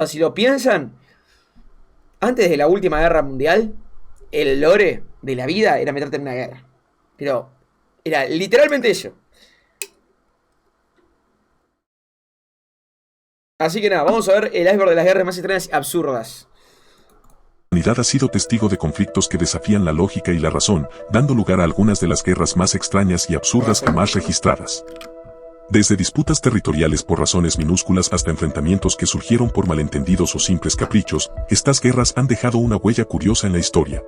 O si lo piensan, antes de la última guerra mundial, el lore de la vida era meterte en una guerra. Pero era literalmente eso. Así que nada, vamos a ver el iceberg de las guerras más extrañas y absurdas. La humanidad ha sido testigo de conflictos que desafían la lógica y la razón, dando lugar a algunas de las guerras más extrañas y absurdas jamás registradas. Desde disputas territoriales por razones minúsculas hasta enfrentamientos que surgieron por malentendidos o simples caprichos, estas guerras han dejado una huella curiosa en la historia.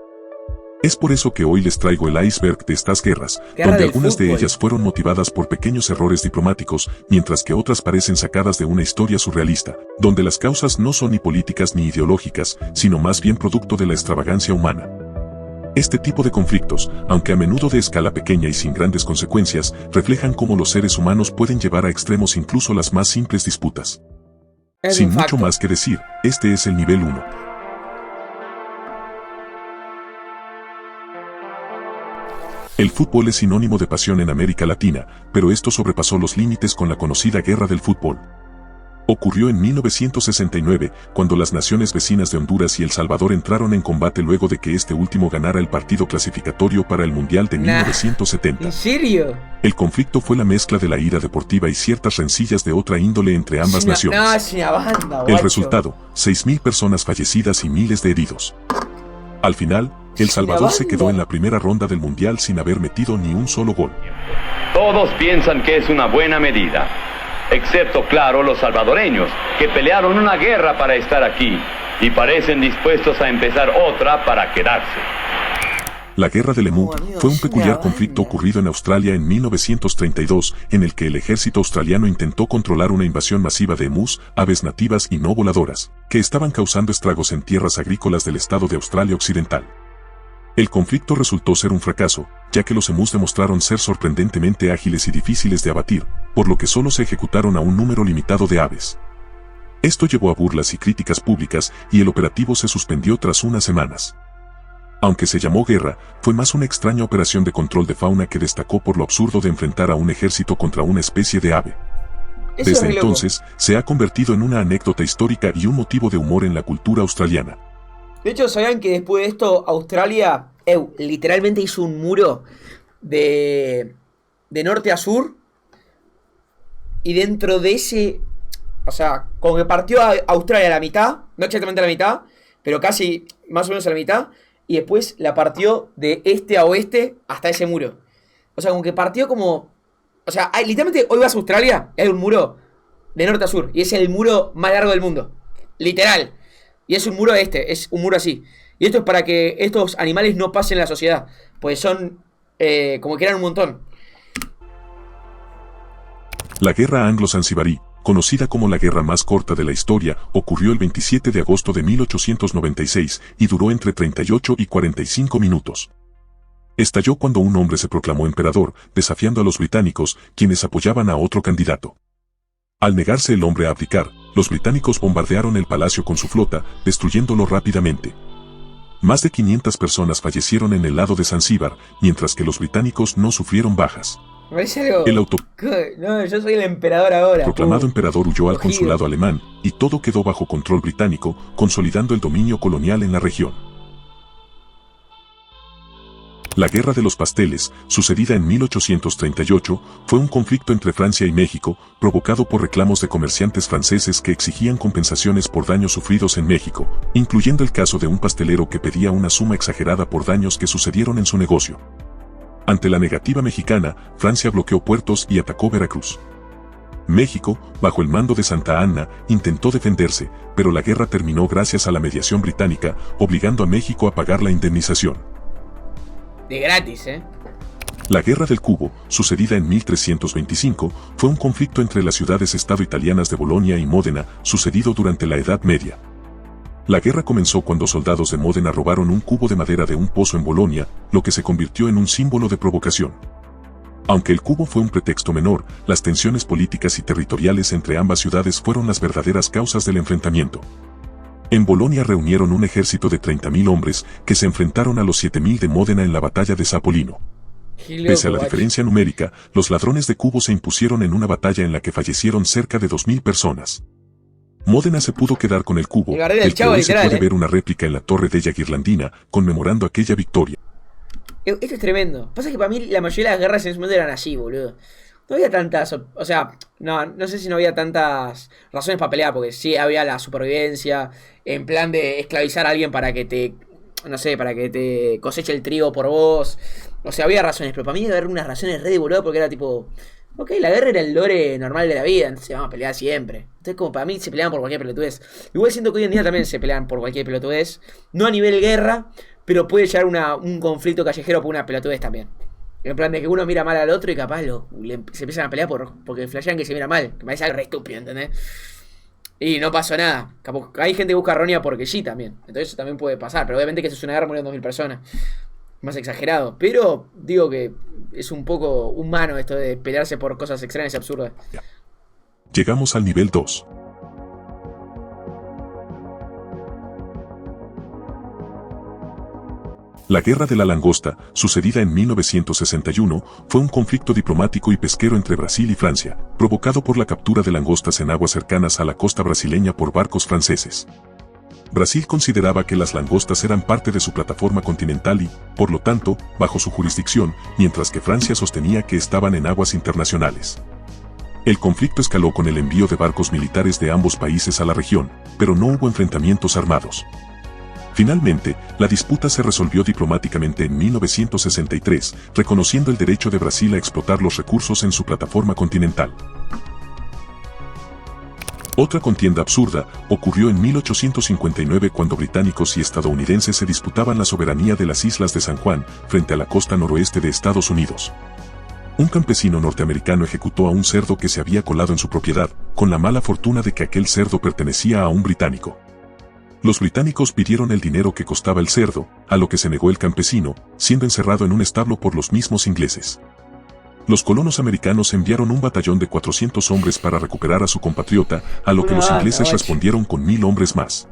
Es por eso que hoy les traigo el iceberg de estas guerras, donde algunas de ellas fueron motivadas por pequeños errores diplomáticos, mientras que otras parecen sacadas de una historia surrealista, donde las causas no son ni políticas ni ideológicas, sino más bien producto de la extravagancia humana. Este tipo de conflictos, aunque a menudo de escala pequeña y sin grandes consecuencias, reflejan cómo los seres humanos pueden llevar a extremos incluso las más simples disputas. Sin mucho más que decir, este es el nivel 1. El fútbol es sinónimo de pasión en América Latina, pero esto sobrepasó los límites con la conocida Guerra del Fútbol. Ocurrió en 1969, cuando las naciones vecinas de Honduras y El Salvador entraron en combate luego de que este último ganara el partido clasificatorio para el Mundial de 1970. ¿En serio? El conflicto fue la mezcla de la ira deportiva y ciertas rencillas de otra índole entre ambas naciones. El resultado, 6.000 personas fallecidas y miles de heridos. Al final, El Salvador se quedó en la primera ronda del Mundial sin haber metido ni un solo gol. Todos piensan que es una buena medida, excepto, claro, los salvadoreños, que pelearon una guerra para estar aquí y parecen dispuestos a empezar otra para quedarse. La Guerra del Emú fue un peculiar conflicto ocurrido en Australia en 1932, en el que el ejército australiano intentó controlar una invasión masiva de emús, aves nativas y no voladoras, que estaban causando estragos en tierras agrícolas del estado de Australia Occidental. El conflicto resultó ser un fracaso, ya que los emús demostraron ser sorprendentemente ágiles y difíciles de abatir, por lo que solo se ejecutaron a un número limitado de aves. Esto llevó a burlas y críticas públicas, y el operativo se suspendió tras unas semanas. Aunque se llamó guerra, fue más una extraña operación de control de fauna que destacó por lo absurdo de enfrentar a un ejército contra una especie de ave. Desde entonces, se ha convertido en una anécdota histórica y un motivo de humor en la cultura australiana. De hecho, ¿sabían que después de esto Australia literalmente hizo un muro de norte a sur? Y dentro de ese... O sea, como que partió a Australia a la mitad, no exactamente a la mitad, pero casi más o menos a la mitad, y después la partió de este a oeste hasta ese muro. O sea, como que partió como... O sea, literalmente hoy vas a Australia, hay un muro de norte a sur, y es el muro más largo del mundo. Literal. Y es un muro es un muro así. Y esto es para que estos animales no pasen en la sociedad, pues son como que eran un montón. La Guerra Anglo-Zanzibarí, conocida como la guerra más corta de la historia, ocurrió el 27 de agosto de 1896 y duró entre 38 y 45 minutos. Estalló cuando un hombre se proclamó emperador, desafiando a los británicos, quienes apoyaban a otro candidato. Al negarse el hombre a abdicar, los británicos bombardearon el palacio con su flota, destruyéndolo rápidamente. Más de 500 personas fallecieron en el lado de Zanzíbar, mientras que los británicos no sufrieron bajas. El No, yo soy el emperador ahora. Proclamado emperador huyó al consulado alemán, y todo quedó bajo control británico, consolidando el dominio colonial en la región. La Guerra de los Pasteles, sucedida en 1838, fue un conflicto entre Francia y México, provocado por reclamos de comerciantes franceses que exigían compensaciones por daños sufridos en México, incluyendo el caso de un pastelero que pedía una suma exagerada por daños que sucedieron en su negocio. Ante la negativa mexicana, Francia bloqueó puertos y atacó Veracruz. México, bajo el mando de Santa Anna, intentó defenderse, pero la guerra terminó gracias a la mediación británica, obligando a México a pagar la indemnización. De gratis, ¿eh? La Guerra del Cubo, sucedida en 1325, fue un conflicto entre las ciudades-estado italianas de Bolonia y Módena, sucedido durante la Edad Media. La guerra comenzó cuando soldados de Módena robaron un cubo de madera de un pozo en Bolonia, lo que se convirtió en un símbolo de provocación. Aunque el cubo fue un pretexto menor, las tensiones políticas y territoriales entre ambas ciudades fueron las verdaderas causas del enfrentamiento. En Bolonia reunieron un ejército de 30.000 hombres que se enfrentaron a los 7.000 de Módena en la batalla de Zapolino. Pese a la diferencia numérica, los ladrones de cubo se impusieron en una batalla en la que fallecieron cerca de 2.000 personas. Módena se pudo quedar con el cubo, El Gardel del del que Chavo, hoy se literal, puede ver una réplica en la Torre della Ghirlandina, conmemorando aquella victoria. Esto es tremendo. Pasa que para mí la mayoría de las guerras en ese momento eran así, boludo. No había tantas, o sea, no sé si no había tantas razones para pelear, porque sí había la supervivencia, en plan de esclavizar a alguien para que te, no sé, para que te coseche el trigo por vos. O sea, había razones, pero para mí había unas razones re de boludo porque era tipo, ok, la guerra era el lore normal de la vida, entonces vamos a pelear siempre. Entonces como para mí se peleaban por cualquier pelotudez. Igual siento que hoy en día también se pelean por cualquier pelotudez, no a nivel guerra, pero puede llegar un conflicto callejero por una pelotudez también. En plan de que uno mira mal al otro y capaz se empiezan a pelear porque flashean que se mira mal. Que me parece algo re estúpido, ¿entendés? Y no pasó nada. Hay gente que busca Ronia porque sí también. Entonces eso también puede pasar. Pero obviamente que eso es una guerra, murieron 2000 personas. Más exagerado. Pero digo que es un poco humano esto de pelearse por cosas extrañas y absurdas. Llegamos al nivel 2. La Guerra de la Langosta, sucedida en 1961, fue un conflicto diplomático y pesquero entre Brasil y Francia, provocado por la captura de langostas en aguas cercanas a la costa brasileña por barcos franceses. Brasil consideraba que las langostas eran parte de su plataforma continental y, por lo tanto, bajo su jurisdicción, mientras que Francia sostenía que estaban en aguas internacionales. El conflicto escaló con el envío de barcos militares de ambos países a la región, pero no hubo enfrentamientos armados. Finalmente, la disputa se resolvió diplomáticamente en 1963, reconociendo el derecho de Brasil a explotar los recursos en su plataforma continental. Otra contienda absurda ocurrió en 1859 cuando británicos y estadounidenses se disputaban la soberanía de las islas de San Juan frente a la costa noroeste de Estados Unidos. Un campesino norteamericano ejecutó a un cerdo que se había colado en su propiedad, con la mala fortuna de que aquel cerdo pertenecía a un británico. Los británicos pidieron el dinero que costaba el cerdo, a lo que se negó el campesino, siendo encerrado en un establo por los mismos ingleses. Los colonos americanos enviaron un batallón de 400 hombres para recuperar a su compatriota, a lo que los ingleses respondieron con 1000 hombres más.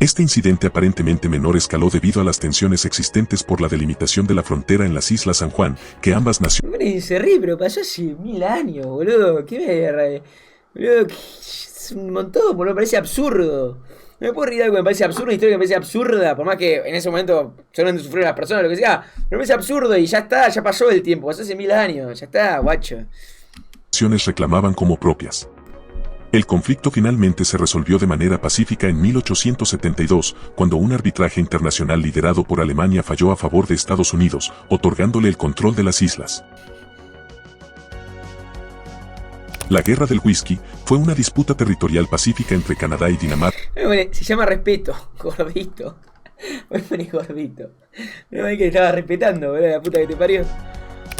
Este incidente aparentemente menor escaló debido a las tensiones existentes por la delimitación de la frontera en las Islas San Juan, que ambas naciones... Se ríe, pero pasó hace 1000 años, boludo. ¿Qué me... Boludo, es un montón, boludo, me parece absurdo. No me puedo reír de algo que me parece absurdo, una historia que me parece absurda, por más que en ese momento seguramente sufrieron las personas, lo que sea. Pero me parece absurdo y ya está, ya pasó el tiempo, pasó hace 1000 años, ya está, guacho. Naciones reclamaban como propias. El conflicto finalmente se resolvió de manera pacífica en 1872, cuando un arbitraje internacional liderado por Alemania falló a favor de Estados Unidos, otorgándole el control de las islas. La Guerra del Whisky fue una disputa territorial pacífica entre Canadá y Dinamarca. Se llama respeto, gordito. Voy a poner gordito. No es que estaba respetando, boludo, la puta que te parió.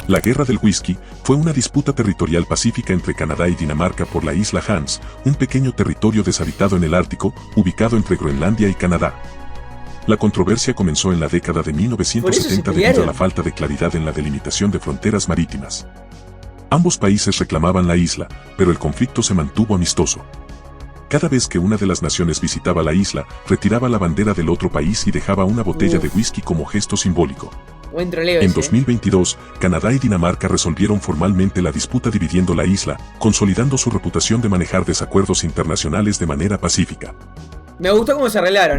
La Guerra del Whisky fue una disputa territorial pacífica entre Canadá y Dinamarca por la isla Hans, un pequeño territorio deshabitado en el Ártico, ubicado entre Groenlandia y Canadá. La controversia comenzó en la década de 1970 debido a la falta de claridad en la delimitación de fronteras marítimas. Ambos países reclamaban la isla, pero el conflicto se mantuvo amistoso. Cada vez que una de las naciones visitaba la isla, retiraba la bandera del otro país y dejaba una botella de whisky como gesto simbólico. Buen troleo En ese, 2022, Canadá y Dinamarca resolvieron formalmente la disputa dividiendo la isla, consolidando su reputación de manejar desacuerdos internacionales de manera pacífica. Me gustó cómo se arreglaron,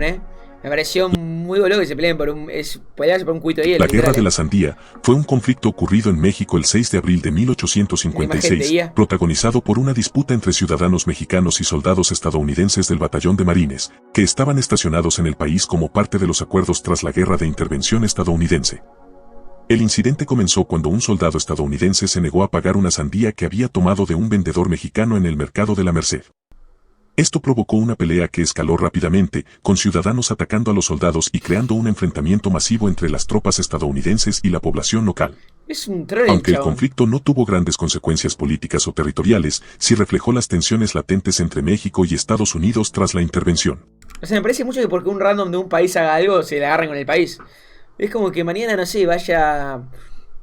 Me pareció muy boludo que se peleen pelearse por un cuito de hielo. La Guerra de la Sandía fue un conflicto ocurrido en México el 6 de abril de 1856, protagonizado por una disputa entre ciudadanos mexicanos y soldados estadounidenses del Batallón de Marines, que estaban estacionados en el país como parte de los acuerdos tras la Guerra de Intervención estadounidense. El incidente comenzó cuando un soldado estadounidense se negó a pagar una sandía que había tomado de un vendedor mexicano en el mercado de la Merced. Esto provocó una pelea que escaló rápidamente, con ciudadanos atacando a los soldados y creando un enfrentamiento masivo entre las tropas estadounidenses y la población local. Es un troll, Aunque el conflicto no tuvo grandes consecuencias políticas o territoriales, sí reflejó las tensiones latentes entre México y Estados Unidos tras la intervención. O sea, me parece mucho que porque un random de un país haga algo, se le agarren con el país. Es como que mañana, no sé, vaya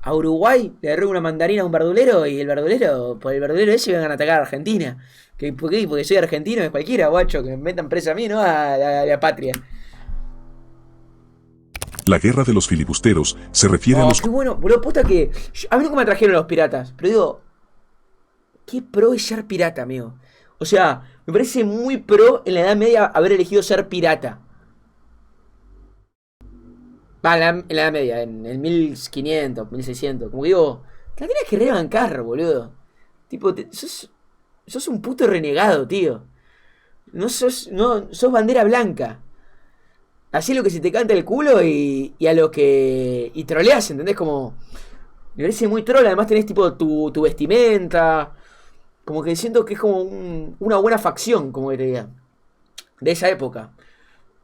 a Uruguay, le agarre una mandarina a un verdulero y el verdulero, por el verdulero ese vengan a atacar a Argentina. ¿Por qué? Porque soy argentino, es cualquiera, guacho, que me metan presa a mí, ¿no? A la patria. La Guerra de los Filibusteros se refiere a los... Qué bueno, boludo, puta que... A mí nunca me atrajeron los piratas, pero digo... Qué pro es ser pirata, amigo. O sea, Me parece muy pro en la Edad Media haber elegido ser pirata. En la Edad Media, en el 1500, 1600. Como que digo, te la tienes que rebancar, boludo. Tipo, sos un puto renegado, tío. No sos bandera blanca. Hacés lo que se te canta el culo y a lo que... Y troleás, ¿entendés? Como... Me parece muy troll. Además tenés tipo tu vestimenta. Como que siento que es como una buena facción, como que te diga. De esa época.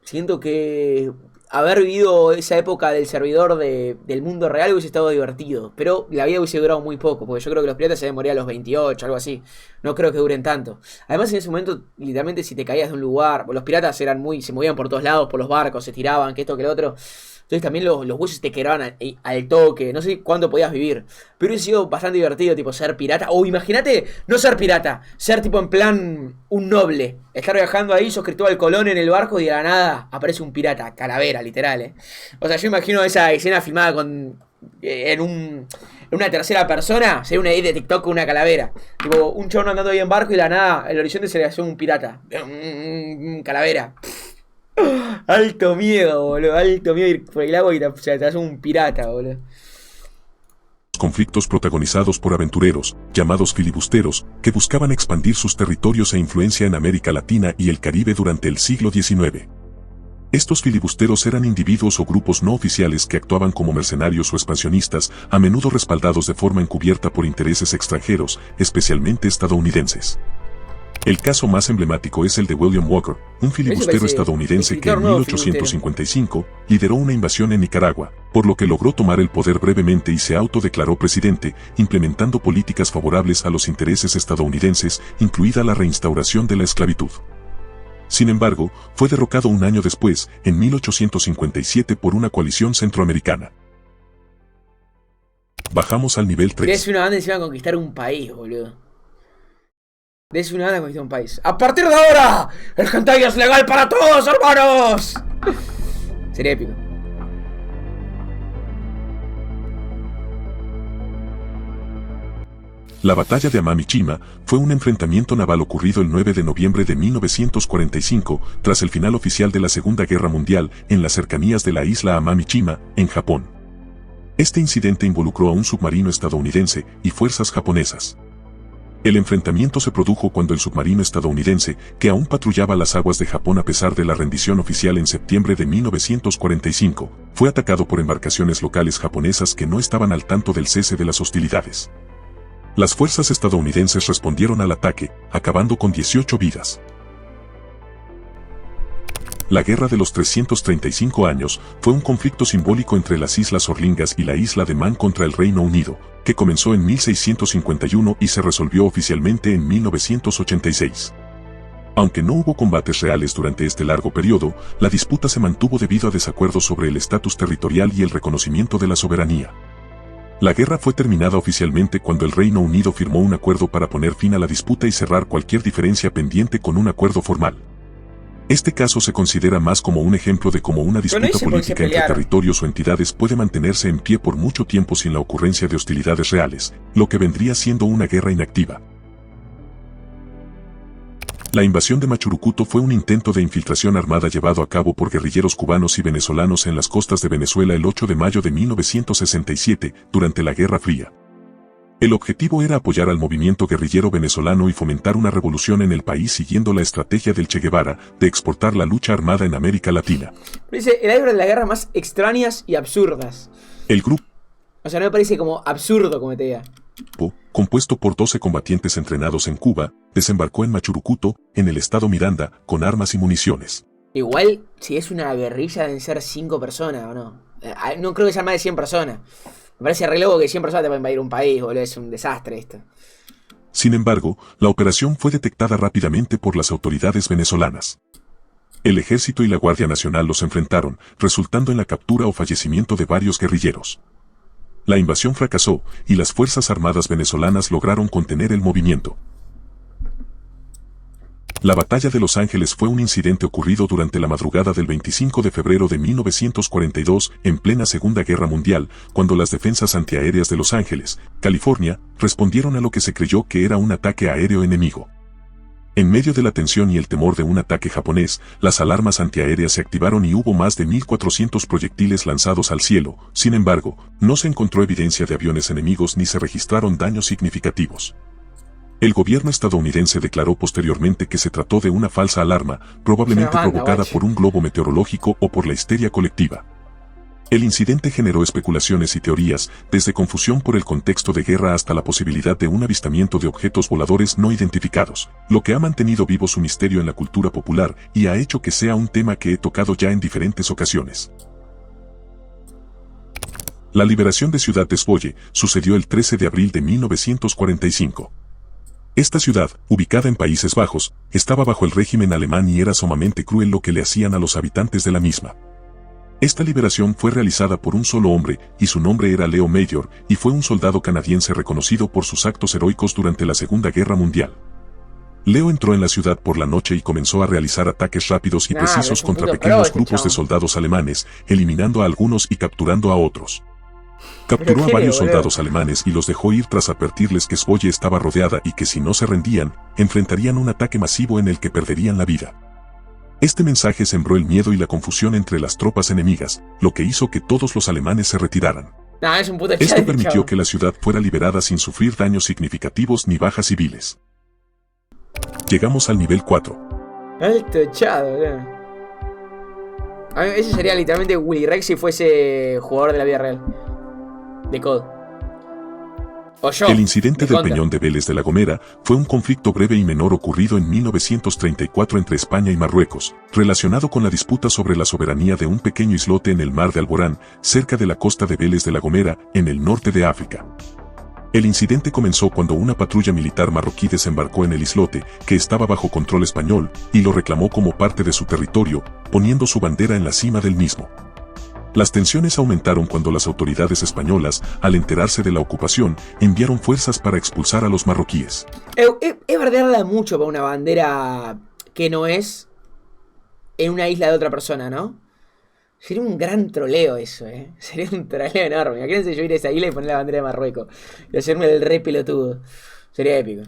Siento que haber vivido esa época del servidor del mundo real hubiese estado divertido. Pero la vida hubiese durado muy poco. Porque yo creo que los piratas se deben morir a los 28, algo así. No creo que duren tanto. Además en ese momento, literalmente si te caías de un lugar... Los piratas se movían por todos lados, por los barcos, se tiraban, que esto, que lo otro. Entonces también los huesos te quedaban al toque. No sé cuánto podías vivir. Pero hubiese sido bastante divertido, tipo, ser pirata. O imagínate, no ser pirata. Ser tipo en plan un noble. Estar viajando ahí, sos Cristóbal Colón en el barco y de la nada aparece un pirata. Calavera, literal, O sea, yo imagino esa escena filmada en una tercera persona. Sería una edit de TikTok con una calavera. Tipo, un chabón andando ahí en barco y de la nada, el horizonte se le hace un pirata. Calavera. Alto miedo, boludo. Alto miedo ir por el agua y te haces un pirata, boludo. Conflictos protagonizados por aventureros, llamados filibusteros, que buscaban expandir sus territorios e influencia en América Latina y el Caribe durante el siglo XIX. Estos filibusteros eran individuos o grupos no oficiales que actuaban como mercenarios o expansionistas, a menudo respaldados de forma encubierta por intereses extranjeros, especialmente estadounidenses. El caso más emblemático es el de William Walker, un filibustero estadounidense que en 1855 lideró una invasión en Nicaragua, por lo que logró tomar el poder brevemente y se autodeclaró presidente, implementando políticas favorables a los intereses estadounidenses, incluida la reinstauración de la esclavitud. Sin embargo, fue derrocado un año después, en 1857 por una coalición centroamericana. Bajamos al nivel 3. Es una banda y se iban a conquistar un país, boludo. Es una banda conquistar un país. ¡A partir de ahora! ¡El hentai es legal para todos, hermanos! Sería épico. La batalla de Amami-Chima fue un enfrentamiento naval ocurrido el 9 de noviembre de 1945, tras el final oficial de la Segunda Guerra Mundial, en las cercanías de la isla Amami-Chima, en Japón. Este incidente involucró a un submarino estadounidense y fuerzas japonesas. El enfrentamiento se produjo cuando el submarino estadounidense, que aún patrullaba las aguas de Japón a pesar de la rendición oficial en septiembre de 1945, fue atacado por embarcaciones locales japonesas que no estaban al tanto del cese de las hostilidades. Las fuerzas estadounidenses respondieron al ataque, acabando con 18 vidas. La Guerra de los 335 años fue un conflicto simbólico entre las Islas Orlingas y la isla de Man contra el Reino Unido, que comenzó en 1651 y se resolvió oficialmente en 1986. Aunque no hubo combates reales durante este largo periodo, la disputa se mantuvo debido a desacuerdos sobre el estatus territorial y el reconocimiento de la soberanía. La guerra fue terminada oficialmente cuando el Reino Unido firmó un acuerdo para poner fin a la disputa y cerrar cualquier diferencia pendiente con un acuerdo formal. Este caso se considera más como un ejemplo de cómo una disputa política entre territorios o entidades puede mantenerse en pie por mucho tiempo sin la ocurrencia de hostilidades reales, lo que vendría siendo una guerra inactiva. La invasión de Machurucuto fue un intento de infiltración armada llevado a cabo por guerrilleros cubanos y venezolanos en las costas de Venezuela el 8 de mayo de 1967, durante la Guerra Fría. El objetivo era apoyar al movimiento guerrillero venezolano y fomentar una revolución en el país siguiendo la estrategia del Che Guevara de exportar la lucha armada en América Latina. Dice, el libro de las guerras más extrañas y absurdas. El grupo... O sea, no me parece como absurdo, como te diga. Compuesto por 12 combatientes entrenados en Cuba, desembarcó en Machurucuto, en el estado Miranda, con armas y municiones. Igual, si es una guerrilla, deben ser 5 personas, ¿o no? No creo que sean más de 100 personas. Me parece re loco que 100 personas te pueden invadir un país, boludo. Es un desastre esto. Sin embargo, la operación fue detectada rápidamente por las autoridades venezolanas. El ejército y la Guardia Nacional los enfrentaron, resultando en la captura o fallecimiento de varios guerrilleros. La invasión fracasó, y las Fuerzas Armadas venezolanas lograron contener el movimiento. La Batalla de Los Ángeles fue un incidente ocurrido durante la madrugada del 25 de febrero de 1942, en plena Segunda Guerra Mundial, cuando las defensas antiaéreas de Los Ángeles, California, respondieron a lo que se creyó que era un ataque aéreo enemigo. En medio de la tensión y el temor de un ataque japonés, las alarmas antiaéreas se activaron y hubo más de 1.400 proyectiles lanzados al cielo. Sin embargo, no se encontró evidencia de aviones enemigos ni se registraron daños significativos. El gobierno estadounidense declaró posteriormente que se trató de una falsa alarma, probablemente provocada por un globo meteorológico o por la histeria colectiva. El incidente generó especulaciones y teorías, desde confusión por el contexto de guerra hasta la posibilidad de un avistamiento de objetos voladores no identificados, lo que ha mantenido vivo su misterio en la cultura popular y ha hecho que sea un tema que he tocado ya en diferentes ocasiones. La liberación de Ciudad Zwolle sucedió el 13 de abril de 1945. Esta ciudad, ubicada en Países Bajos, estaba bajo el régimen alemán y era sumamente cruel lo que le hacían a los habitantes de la misma. Esta liberación fue realizada por un solo hombre, y su nombre era Leo Major, y fue un soldado canadiense reconocido por sus actos heroicos durante la Segunda Guerra Mundial. Leo entró en la ciudad por la noche y comenzó a realizar ataques rápidos y precisos contra pequeños grupos de soldados alemanes, eliminando a algunos y capturando a otros. Capturó a varios soldados alemanes y los dejó ir tras advertirles que Zwolle estaba rodeada y que si no se rendían, enfrentarían un ataque masivo en el que perderían la vida. Este mensaje sembró el miedo y la confusión entre las tropas enemigas, lo que hizo que todos los alemanes se retiraran. Esto permitió que la ciudad fuera liberada sin sufrir daños significativos ni bajas civiles. Llegamos al nivel 4. Alto echado, ese sería literalmente Willy Rex si fuese jugador de la vida real. De COD. O yo, el incidente del Peñón de Vélez de la Gomera fue un conflicto breve y menor ocurrido en 1934 entre España y Marruecos, relacionado con la disputa sobre la soberanía de un pequeño islote en el mar de Alborán, cerca de la costa de Vélez de la Gomera, en el norte de África. El incidente comenzó cuando una patrulla militar marroquí desembarcó en el islote, que estaba bajo control español, y lo reclamó como parte de su territorio, poniendo su bandera en la cima del mismo. Las tensiones aumentaron cuando las autoridades españolas, al enterarse de la ocupación, enviaron fuerzas para expulsar a los marroquíes. Es bardearla mucho para una bandera que no es en una isla de otra persona, ¿no? Sería un gran troleo eso, Sería un troleo enorme. Imagínense yo ir a esa isla y poner la bandera de Marruecos y hacerme el re pelotudo. Sería épico.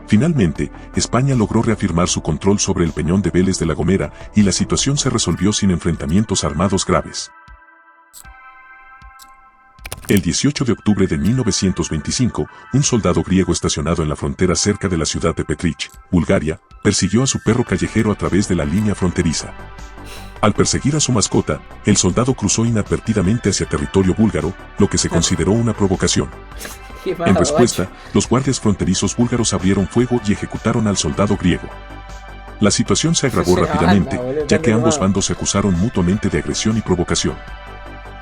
Finalmente, España logró reafirmar su control sobre el Peñón de Vélez de la Gomera y la situación se resolvió sin enfrentamientos armados graves. El 18 de octubre de 1925, un soldado griego estacionado en la frontera cerca de la ciudad de Petrich, Bulgaria, persiguió a su perro callejero a través de la línea fronteriza. Al perseguir a su mascota, el soldado cruzó inadvertidamente hacia territorio búlgaro, lo que se consideró una provocación. En respuesta, los guardias fronterizos búlgaros abrieron fuego y ejecutaron al soldado griego. La situación se agravó rápidamente, ya que ambos bandos se acusaron mutuamente de agresión y provocación.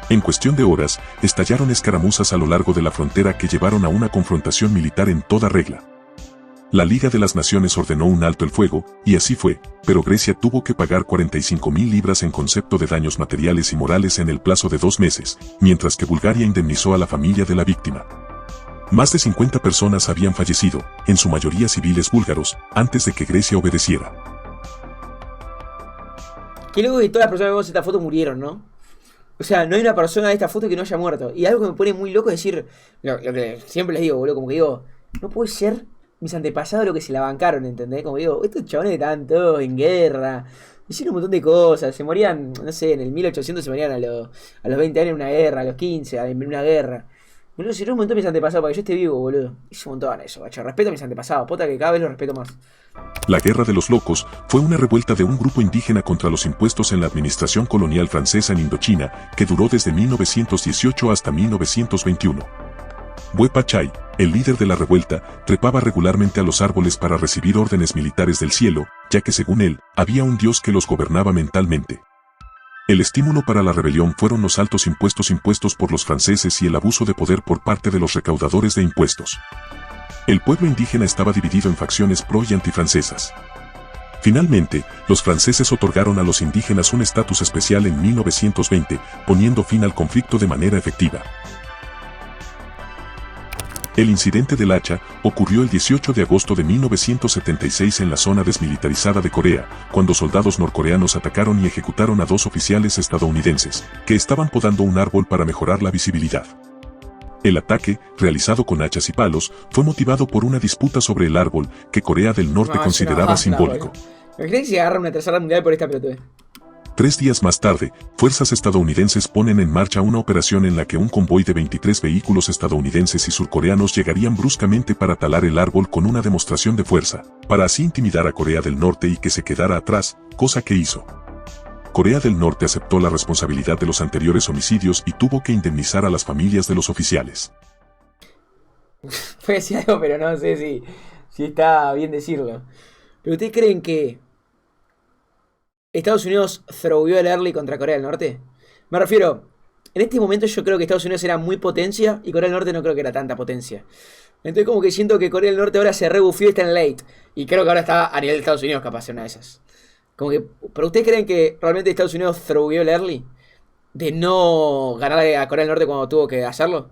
En cuestión de horas, estallaron escaramuzas a lo largo de la frontera que llevaron a una confrontación militar en toda regla. La Liga de las Naciones ordenó un alto el fuego, y así fue, pero Grecia tuvo que pagar 45.000 libras en concepto de daños materiales y morales en el plazo de 2 meses, mientras que Bulgaria indemnizó a la familia de la víctima. Más de 50 personas habían fallecido, en su mayoría civiles búlgaros, antes de que Grecia obedeciera. Qué loco que todas las personas que vemos esta foto murieron, ¿no? O sea, no hay una persona de esta foto que no haya muerto. Y algo que me pone muy loco es decir, lo que siempre les digo, boludo, como que digo, no puede ser mis antepasados lo que se la bancaron, ¿entendés? Como digo, estos chabones estaban todos en guerra, hicieron un montón de cosas, se morían, no sé, en el 1800 se morían a los 20 años en una guerra, a los 15 en una guerra. Boludo, sirvió un montón mis antepasados para que yo esté vivo, boludo. Hice un montón eso, bacho. Respeto a mis antepasados, pota que cada vez los respeto más. La Guerra de los Locos fue una revuelta de un grupo indígena contra los impuestos en la administración colonial francesa en Indochina, que duró desde 1918 hasta 1921. Huepa Chai, el líder de la revuelta, trepaba regularmente a los árboles para recibir órdenes militares del cielo, ya que según él, había un dios que los gobernaba mentalmente. El estímulo para la rebelión fueron los altos impuestos impuestos por los franceses y el abuso de poder por parte de los recaudadores de impuestos. El pueblo indígena estaba dividido en facciones pro y antifrancesas. Finalmente, los franceses otorgaron a los indígenas un estatus especial en 1920, poniendo fin al conflicto de manera efectiva. El incidente del hacha ocurrió el 18 de agosto de 1976 en la zona desmilitarizada de Corea, cuando soldados norcoreanos atacaron y ejecutaron a 2 oficiales estadounidenses, que estaban podando un árbol para mejorar la visibilidad. El ataque, realizado con hachas y palos, fue motivado por una disputa sobre el árbol que Corea del Norte consideraba simbólico. Imagínate si agarra una tercera mundial por esta pelotudez. 3 días más tarde, fuerzas estadounidenses ponen en marcha una operación en la que un convoy de 23 vehículos estadounidenses y surcoreanos llegarían bruscamente para talar el árbol con una demostración de fuerza, para así intimidar a Corea del Norte y que se quedara atrás, cosa que hizo. Corea del Norte aceptó la responsabilidad de los anteriores homicidios y tuvo que indemnizar a las familias de los oficiales. Fue decir algo, pero no sé si está bien decirlo. ¿Pero ustedes creen que Estados Unidos throwió el early contra Corea del Norte? Me refiero, en este momento yo creo que Estados Unidos era muy potencia y Corea del Norte no creo que era tanta potencia. Entonces como que siento que Corea del Norte ahora se rebufió y está en late. Y creo que ahora está a nivel de Estados Unidos capaz de una de esas. Como que, ¿pero ustedes creen que realmente Estados Unidos throwió el early? De no ganarle a Corea del Norte cuando tuvo que hacerlo.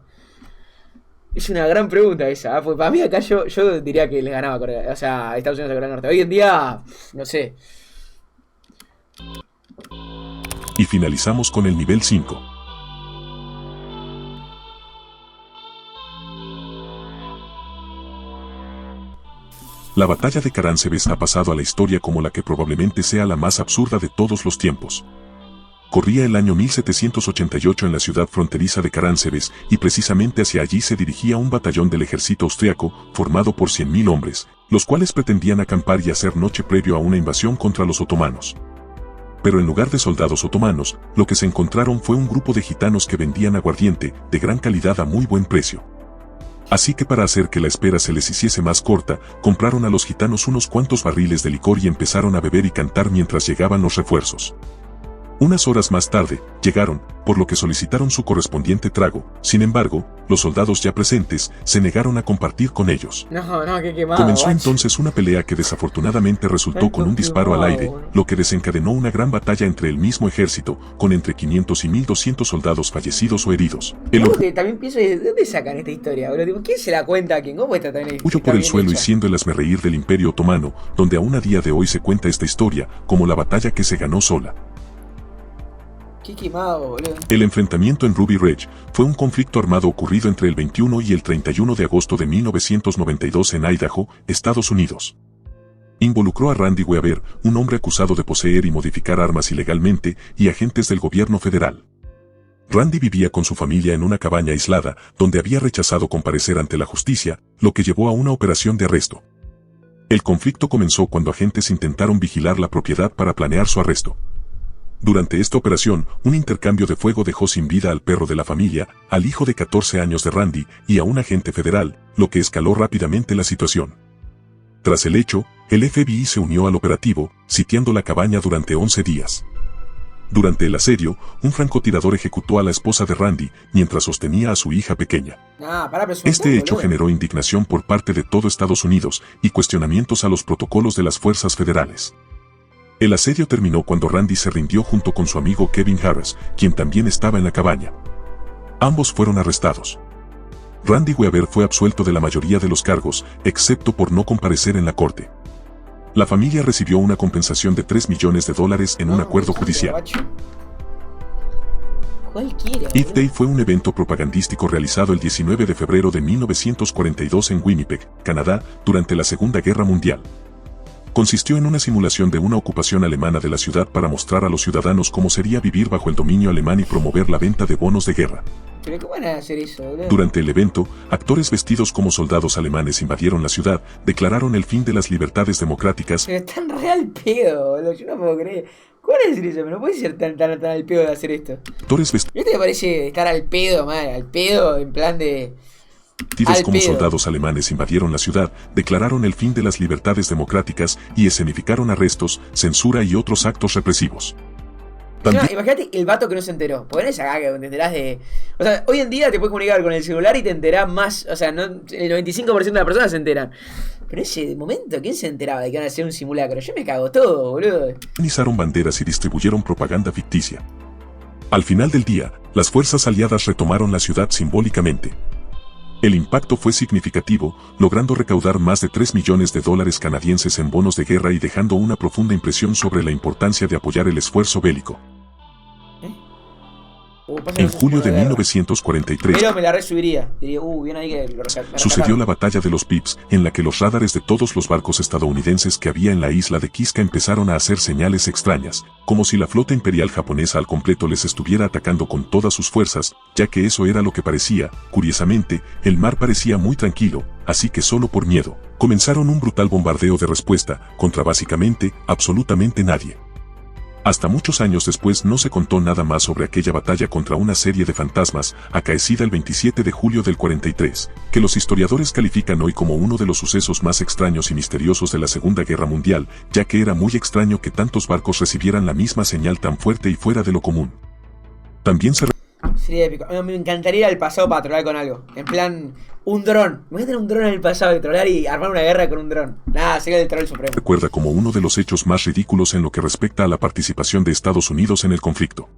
Es una gran pregunta esa, ¿eh? Porque para mí acá yo diría que le ganaba a Corea, o sea, a Estados Unidos a Corea del Norte. Hoy en día, no sé. Y finalizamos con el nivel 5. La batalla de Caránsebes ha pasado a la historia como la que probablemente sea la más absurda de todos los tiempos. Corría el año 1788 en la ciudad fronteriza de Caránsebes, y precisamente hacia allí se dirigía un batallón del ejército austriaco, formado por 100.000 hombres, los cuales pretendían acampar y hacer noche previo a una invasión contra los otomanos. Pero en lugar de soldados otomanos, lo que se encontraron fue un grupo de gitanos que vendían aguardiente, de gran calidad a muy buen precio. Así que para hacer que la espera se les hiciese más corta, compraron a los gitanos unos cuantos barriles de licor y empezaron a beber y cantar mientras llegaban los refuerzos. Unas horas más tarde, llegaron, por lo que solicitaron su correspondiente trago. Sin embargo, los soldados ya presentes se negaron a compartir con ellos. No, qué quemado. Comenzó entonces una pelea que desafortunadamente resultó con un disparo al aire, lo que desencadenó una gran batalla entre el mismo ejército, con entre 500 y 1.200 soldados fallecidos o heridos. Que también pienso, ¿de dónde sacan esta historia, bro? ¿Quién se la cuenta a quién? ¿Cómo está también? Huyó por el suelo y siendo el hazmerreír del Imperio Otomano, donde aún a día de hoy se cuenta esta historia, como la batalla que se ganó sola. Qué quemado, boludo. El enfrentamiento en Ruby Ridge fue un conflicto armado ocurrido entre el 21 y el 31 de agosto de 1992 en Idaho, Estados Unidos. Involucró a Randy Weaver, un hombre acusado de poseer y modificar armas ilegalmente, y agentes del gobierno federal. Randy vivía con su familia en una cabaña aislada, donde había rechazado comparecer ante la justicia, lo que llevó a una operación de arresto. El conflicto comenzó cuando agentes intentaron vigilar la propiedad para planear su arresto. Durante esta operación, un intercambio de fuego dejó sin vida al perro de la familia, al hijo de 14 años de Randy y a un agente federal, lo que escaló rápidamente la situación. Tras el hecho, el FBI se unió al operativo, sitiando la cabaña durante 11 días. Durante el asedio, un francotirador ejecutó a la esposa de Randy mientras sostenía a su hija pequeña. Este hecho generó indignación por parte de todo Estados Unidos y cuestionamientos a los protocolos de las fuerzas federales. El asedio terminó cuando Randy se rindió junto con su amigo Kevin Harris, quien también estaba en la cabaña. Ambos fueron arrestados. Randy Weaver fue absuelto de la mayoría de los cargos, excepto por no comparecer en la corte. La familia recibió una compensación de $3 millones en un acuerdo judicial. Earth Day fue un evento propagandístico realizado el 19 de febrero de 1942 en Winnipeg, Canadá, durante la Segunda Guerra Mundial. Consistió en una simulación de una ocupación alemana de la ciudad para mostrar a los ciudadanos cómo sería vivir bajo el dominio alemán y promover la venta de bonos de guerra. ¿Pero cómo van a hacer eso, boludo? Durante el evento, actores vestidos como soldados alemanes invadieron la ciudad, declararon el fin de las libertades democráticas. Pero están real pedo, boludo, yo no puedo creer. ¿Cómo van a decir eso? Pero no puede ser tan al pedo de hacer esto. Actores vestidos. ¿Esto te parece estar al pedo, madre? Al pedo, en plan de... Vestidos como soldados alemanes invadieron la ciudad, declararon el fin de las libertades democráticas y escenificaron arrestos, censura y otros actos represivos. También... No, imagínate el vato que no se enteró. Porque no es acá que te enterás de... O sea, hoy en día te puedes comunicar con el celular y te enterás más... O sea, no, el 95% de las personas se enteran. Pero ese momento, ¿quién se enteraba de que iban a hacer un simulacro? Yo me cago todo, boludo. Organizaron banderas y distribuyeron propaganda ficticia. Al final del día, las fuerzas aliadas retomaron la ciudad simbólicamente. El impacto fue significativo, logrando recaudar más de $3 millones canadienses en bonos de guerra y dejando una profunda impresión sobre la importancia de apoyar el esfuerzo bélico. Pasa En que no julio es de una guerra. 1943, Pero me la resubiría. Diría, bien ahí que lo sucedió la batalla de los Pips, en la que los radares de todos los barcos estadounidenses que había en la isla de Kiska empezaron a hacer señales extrañas, como si la flota imperial japonesa al completo les estuviera atacando con todas sus fuerzas, ya que eso era lo que parecía. Curiosamente, el mar parecía muy tranquilo, así que solo por miedo, comenzaron un brutal bombardeo de respuesta, contra básicamente, absolutamente nadie. Hasta muchos años después no se contó nada más sobre aquella batalla contra una serie de fantasmas, acaecida el 27 de julio del 43, que los historiadores califican hoy como uno de los sucesos más extraños y misteriosos de la Segunda Guerra Mundial, ya que era muy extraño que tantos barcos recibieran la misma señal tan fuerte y fuera de lo común. También se Sería épico. A mí me encantaría ir al pasado para trolear con algo. En plan, un dron. Me voy a tener un dron en el pasado y trolear y armar una guerra con un dron. Nada, sería el troll supremo. recuerda como uno de los hechos más ridículos en lo que respecta a la participación de Estados Unidos en el conflicto.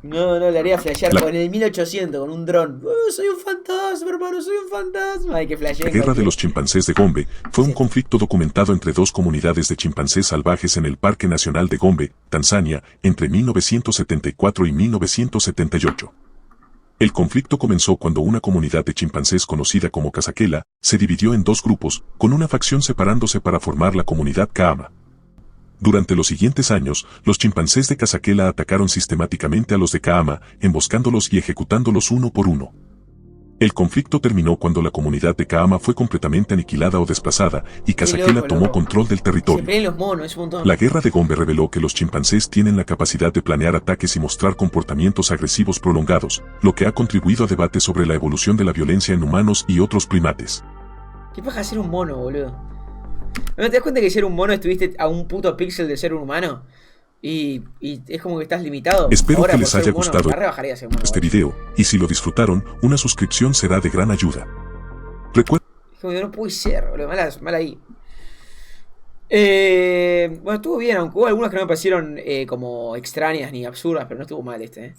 No, le haría flashear La- con el 1800 con un dron. Soy un fantasma, hermano, soy un fantasma. Hay que flashear. La guerra de los chimpancés de Gombe fue un conflicto documentado entre dos comunidades de chimpancés salvajes en el Parque Nacional de Gombe, Tanzania, entre 1974 y 1978. El conflicto comenzó cuando una comunidad de chimpancés conocida como Kasakela se dividió en dos grupos, con una facción separándose para formar la comunidad Kaama. Durante los siguientes años, los chimpancés de Kasakela atacaron sistemáticamente a los de Kaama, emboscándolos y ejecutándolos uno por uno. El conflicto terminó cuando la comunidad de Kaama fue completamente aniquilada o desplazada, y Kasakela loco, tomó loco. control del Se territorio. pelean los monos, es un montón. La guerra de Gombe reveló que los chimpancés tienen la capacidad de planear ataques y mostrar comportamientos agresivos prolongados, lo que ha contribuido a debates sobre la evolución de la violencia en humanos y otros primates. ¿Qué paja ser un mono, boludo? ¿No te das cuenta que ser un mono estuviste a un puto píxel de ser un humano? Y es como que estás limitado. Espero Ahora, que por les ser haya un mono, gustado la rebajaría a ser un mono, este boludo. video, y si lo disfrutaron, una suscripción será de gran ayuda. Recuerda Es como que no puede ser, boludo. Mal ahí. Bueno, estuvo bien, aunque hubo algunas que no me parecieron como extrañas ni absurdas, pero no estuvo mal este.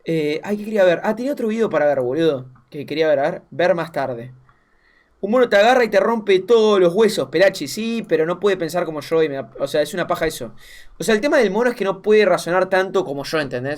¿Qué quería ver? Tenía otro video para ver, boludo. Que quería ver, a ver más tarde. Un mono te agarra y te rompe todos los huesos, Pelachi, sí, pero no puede pensar como yo. O sea, es una paja eso. O sea, el tema del mono es que no puede razonar tanto como yo, ¿entendés?